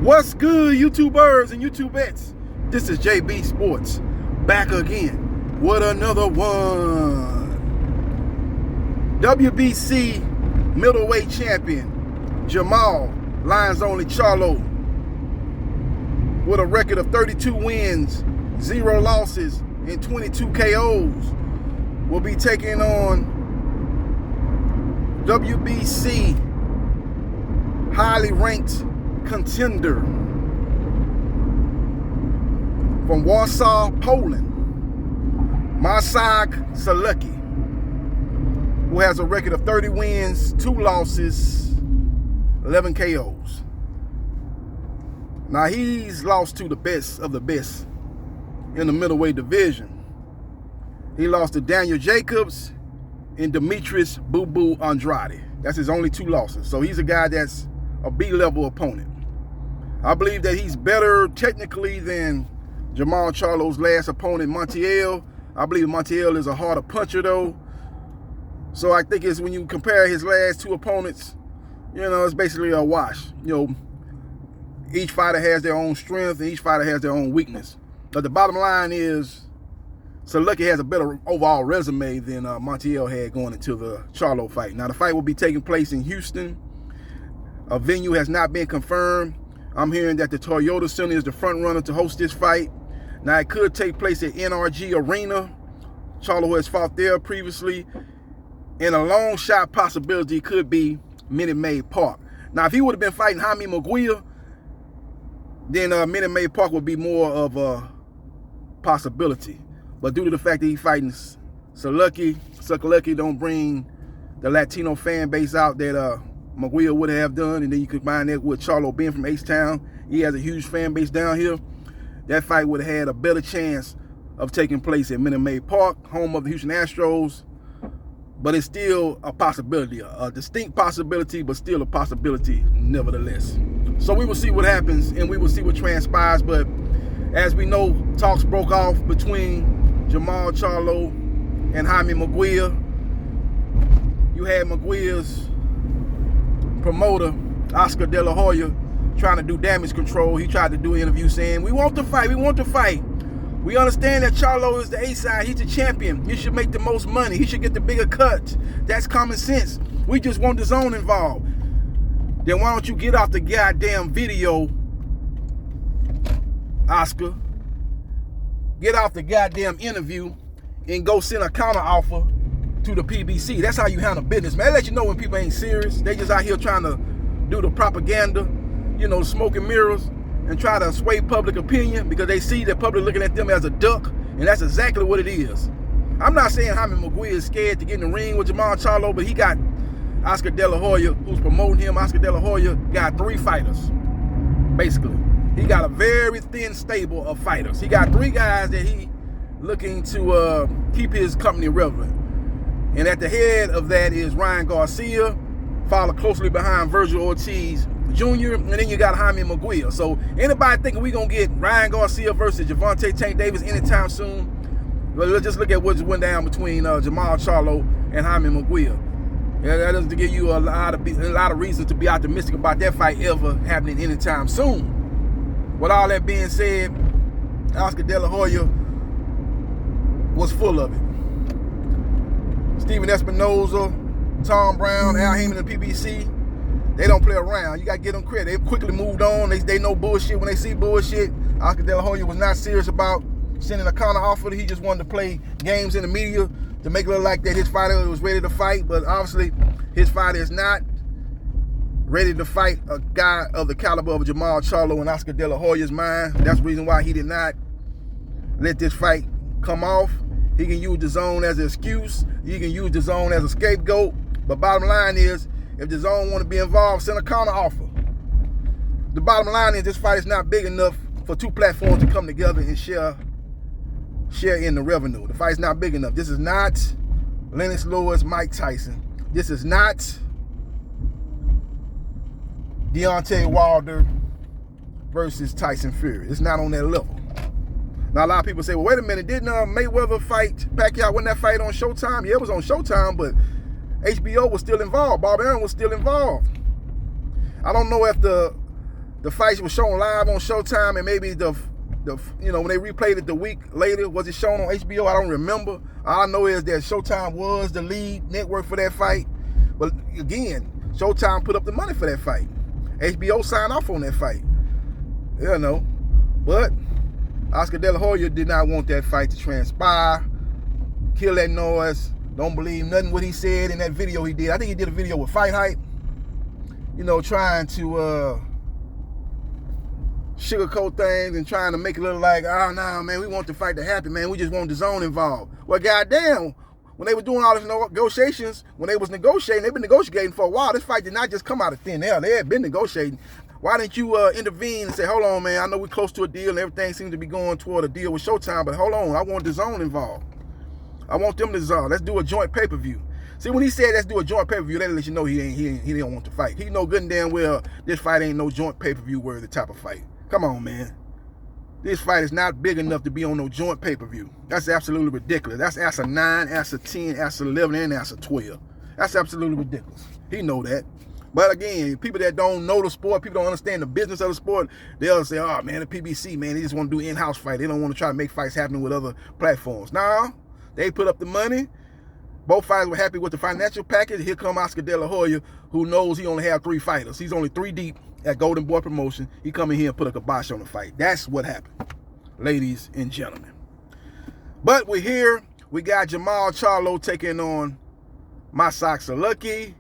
What's good, YouTubers and YouTubettes? This is JB Sports, back again with another one. WBC middleweight champion Jermall, Lions only Charlo, with a record of 32 wins, 0 losses, and 22 KOs, will be taking on WBC highly ranked contender from Warsaw, Poland, Maciej Sulecki, who has a record of 30 wins, 2 losses, 11 KOs. Now, he's lost to the best of the best in the middleweight division. He lost to Daniel Jacobs and Demetrius Boo Boo Andrade. That's his only 2 losses. So he's a guy that's a B-level opponent. I believe that he's better technically than Jermall Charlo's last opponent, Maciej. I believe Maciej is a harder puncher, though. So I think it's when you compare his last 2 opponents, it's basically a wash. Each fighter has their own strength and each fighter has their own weakness. But the bottom line is, Sulecki has a better overall resume than Maciej had going into the Charlo fight. Now, the fight will be taking place in Houston. A venue has not been confirmed. I'm hearing that the Toyota Center is the front runner to host this fight. Now, it could take place at NRG Arena. Charlo has fought there previously. And a long shot possibility could be Minute Maid Park. Now, if he would have been fighting Jaime Munguia, then Minute Maid Park would be more of a possibility. But due to the fact that he's fighting Sulecki don't bring the Latino fan base out that Munguia would have done, and then you combine that with Charlo being from H-Town. He has a huge fan base down here. That fight would have had a better chance of taking place at Minute Maid Park, home of the Houston Astros. But it's still a possibility, a distinct possibility, but still a possibility nevertheless. So we will see what happens, and we will see what transpires. But as we know, talks broke off between Jermall Charlo and Jaime Munguia. You had Munguia's promoter, Oscar De La Hoya, trying to do damage control. He tried to do an interview saying, we want to fight, we want to fight. We understand that Charlo is the A-side, he's the champion. He should make the most money, he should get the bigger cut. That's common sense. We just want the zone involved. Then why don't you get off the goddamn video, Oscar? Get off the goddamn interview and go send a counter offer to the PBC. That's how you handle business, man. They let you know when people ain't serious. They just out here trying to do the propaganda, smoke and mirrors, and try to sway public opinion because they see the public looking at them as a duck, and that's exactly what it is. I'm not saying Jaime Munguia is scared to get in the ring with Jermall Charlo, but he got Oscar De La Hoya, who's promoting him. Oscar De La Hoya got 3 fighters, basically. He got a very thin stable of fighters. He got 3 guys that he looking to keep his company relevant. And at the head of that is Ryan Garcia, followed closely behind Virgil Ortiz Jr., and then you got Jaime Munguia. So anybody thinking we're going to get Ryan Garcia versus Gervonta Tank Davis anytime soon, well, let's just look at what just went down between Jermall Charlo and Jaime Munguia. Yeah, that doesn't give you a lot of reason to be optimistic about that fight ever happening anytime soon. With all that being said, Oscar De La Hoya was full of it. Steven Espinoza, Tom Brown, Al Heyman, and the PBC, they don't play around. You got to give them credit. They quickly moved on. They know bullshit when they see bullshit. Oscar De La Hoya was not serious about sending a counter offer. He just wanted to play games in the media to make it look like that his fighter was ready to fight. But obviously, his fighter is not ready to fight a guy of the caliber of Jermall Charlo in Oscar De La Hoya's mind. That's the reason why he did not let this fight come off. He can use the zone as an excuse. He can use the zone as a scapegoat. But bottom line is, if the zone want to be involved, send a counter offer. The bottom line is this fight is not big enough for 2 platforms to come together and share in the revenue. The fight's not big enough. This is not Lennox Lewis, Mike Tyson. This is not Deontay Wilder versus Tyson Fury. It's not on that level. Now, a lot of people say, well, wait a minute, didn't Mayweather fight Pacquiao? Wasn't that fight on Showtime? Yeah, it was on Showtime, but HBO was still involved. Bob Arum was still involved. I don't know if the the fights were shown live on Showtime, and maybe the when they replayed it the week later, was it shown on HBO? I don't remember. All I know is that Showtime was the lead network for that fight. But again, Showtime put up the money for that fight. HBO signed off on that fight. But Oscar De La Hoya did not want that fight to transpire. Kill that noise. Don't believe nothing what he said in that video he did. I think he did a video with Fight Hype. Trying to sugarcoat things and trying to make it look like, oh, no, man, we want the fight to happen, man. We just want the zone involved. Well, goddamn, when they were doing all these negotiations, when they was negotiating, they've been negotiating for a while. This fight did not just come out of thin air. They had been negotiating. Why didn't you intervene and say, hold on, man, I know we're close to a deal and everything seems to be going toward a deal with Showtime, but hold on, I want the zone involved. I want them to zone. Let's do a joint pay-per-view. See, when he said let's do a joint pay-per-view, that let you know he don't want to fight. He know good and damn well this fight ain't no joint pay-per-view worthy type of fight. Come on, man. This fight is not big enough to be on no joint pay-per-view. That's absolutely ridiculous. That's ASA 9, ASA 10, ASA 11, and ASA 12. That's absolutely ridiculous. He know that. But again, people that don't know the sport, people don't understand the business of the sport, they'll say, oh, man, the PBC, man, they just want to do in-house fight. They don't want to try to make fights happen with other platforms. Nah, they put up the money. Both fighters were happy with the financial package. Here come Oscar De La Hoya, who knows he only have 3 fighters. He's only 3 deep at Golden Boy Promotion. He come in here and put a kibosh on the fight. That's what happened, ladies and gentlemen. But we're here. We got Jermall Charlo taking on Maciej Sulecki.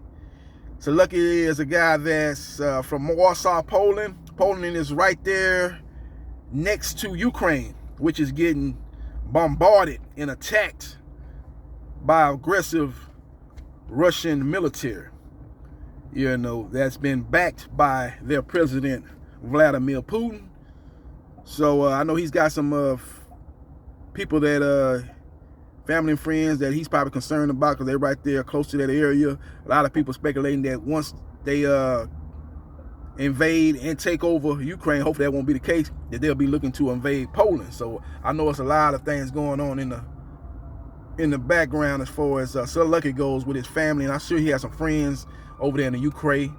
Sulecki is a guy that's from Warsaw, Poland. Poland is right there next to Ukraine, which is getting bombarded and attacked by aggressive Russian military. That's been backed by their president, Vladimir Putin. So I know he's got some people that, family and friends that he's probably concerned about because they're right there close to that area. A lot of people speculating that once they invade and take over Ukraine, hopefully that won't be the case, that they'll be looking to invade Poland. So I know it's a lot of things going on in the background as far as Sulecki goes with his family, and I'm sure he has some friends over there in the Ukraine,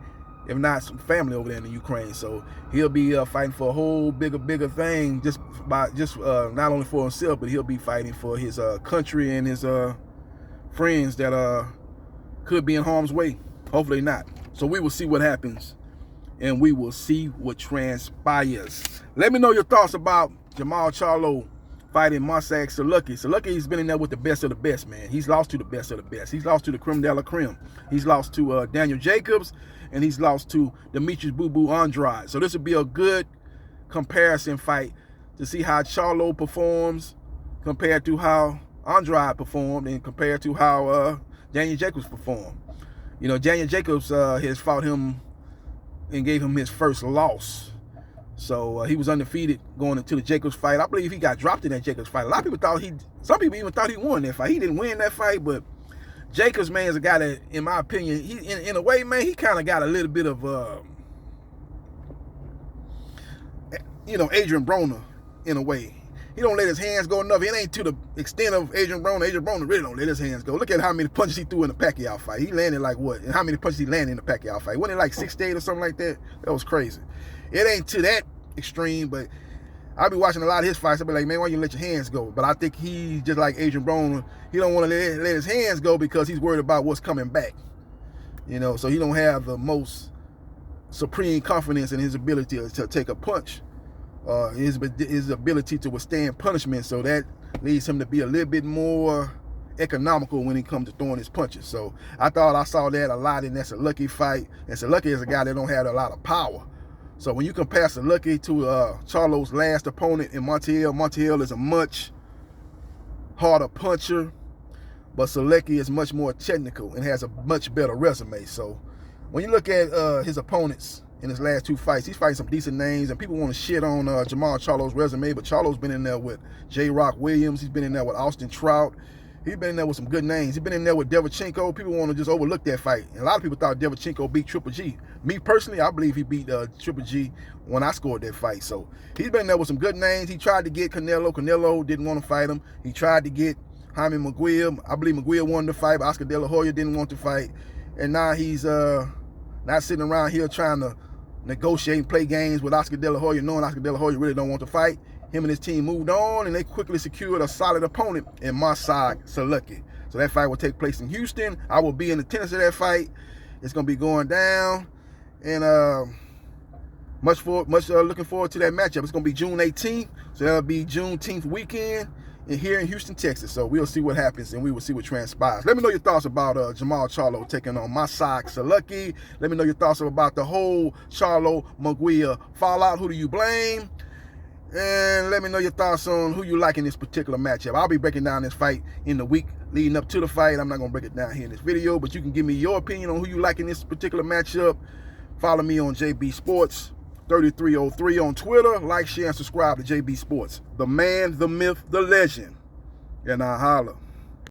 if not some family over there in the Ukraine. So he'll be fighting for a whole bigger thing, just not only for himself, but he'll be fighting for his country and his friends that could be in harm's way. Hopefully not. So we will see what happens, and we will see what transpires. Let me know your thoughts about Jermall Charlo fighting Maciej Sulecki. Sulecki's been in there with the best of the best, man. He's lost to the best of the best. He's lost to the creme de la creme. He's lost to Daniel Jacobs, and he's lost to Demetrius Boo Boo Andrade. So this would be a good comparison fight to see how Charlo performs compared to how Andrade performed and compared to how Daniel Jacobs performed. Daniel Jacobs has fought him and gave him his first loss. So he was undefeated going into the Jacobs fight. I believe he got dropped in that Jacobs fight. A lot of people some people even thought he won that fight. He didn't win that fight, but Jacobs, man, is a guy that, in my opinion, he in a way, man, he kind of got a little bit of, Adrian Broner in a way. He don't let his hands go enough. It ain't to the extent of Adrian Broner. Adrian Broner really don't let his hands go. Look at how many punches he threw in the Pacquiao fight. He landed like what? And how many punches he landed in the Pacquiao fight? Wasn't it like 6 to 8 or something like that? That was crazy. It ain't to that extreme, but I'll be watching a lot of his fights. I'll be like, man, why you let your hands go? But I think he's just like Adrian Broner. He don't want to let his hands go because he's worried about what's coming back. So he don't have the most supreme confidence in his ability to take a punch. His ability to withstand punishment, so that leads him to be a little bit more economical when it comes to throwing his punches. So I thought I saw that a lot in that Sulecki fight, and Sulecki is a guy that don't have a lot of power. So when you compare Sulecki to Charlo's last opponent in Maciej is a much harder puncher, but Sulecki is much more technical and has a much better resume. So when you look at his opponents in his last 2 fights, he's fighting some decent names, and people want to shit on Jermall Charlo's resume, but Charlo's been in there with J. Rock Williams. He's been in there with Austin Trout. He's been in there with some good names. He's been in there with Derevchenko. People want to just overlook that fight. And a lot of people thought Derevchenko beat Triple G. Me personally, I believe he beat Triple G when I scored that fight. So he's been in there with some good names. He tried to get Canelo. Canelo didn't want to fight him. He tried to get Jaime Maguire. I believe Maguire wanted to fight, but Oscar De La Hoya didn't want to fight. And now he's not sitting around here trying to negotiating, play games with Oscar De La Hoya, knowing Oscar De La Hoya really don't want to fight. Him and his team moved on, and they quickly secured a solid opponent in Maciej Sulecki. So that fight will take place in Houston. I will be in attendance of that fight. It's going to be going down, and much looking forward to that matchup. It's going to be June 18th, so that'll be Juneteenth weekend here in Houston, Texas. So we'll see what happens, and we will see what transpires. Let me know your thoughts about Jermall Charlo taking on Maciej Sulecki. Let me know your thoughts about the whole Charlo Munguia fallout. Who do you blame? And let me know your thoughts on who you like in this particular matchup. I'll be breaking down this fight in the week leading up to the fight. I'm not going to break it down here in this video, but you can give me your opinion on who you like in this particular matchup. Follow me on JBsports 3303 on Twitter. Like, share, and subscribe to JB Sports. The man, the myth, the legend. And I holla.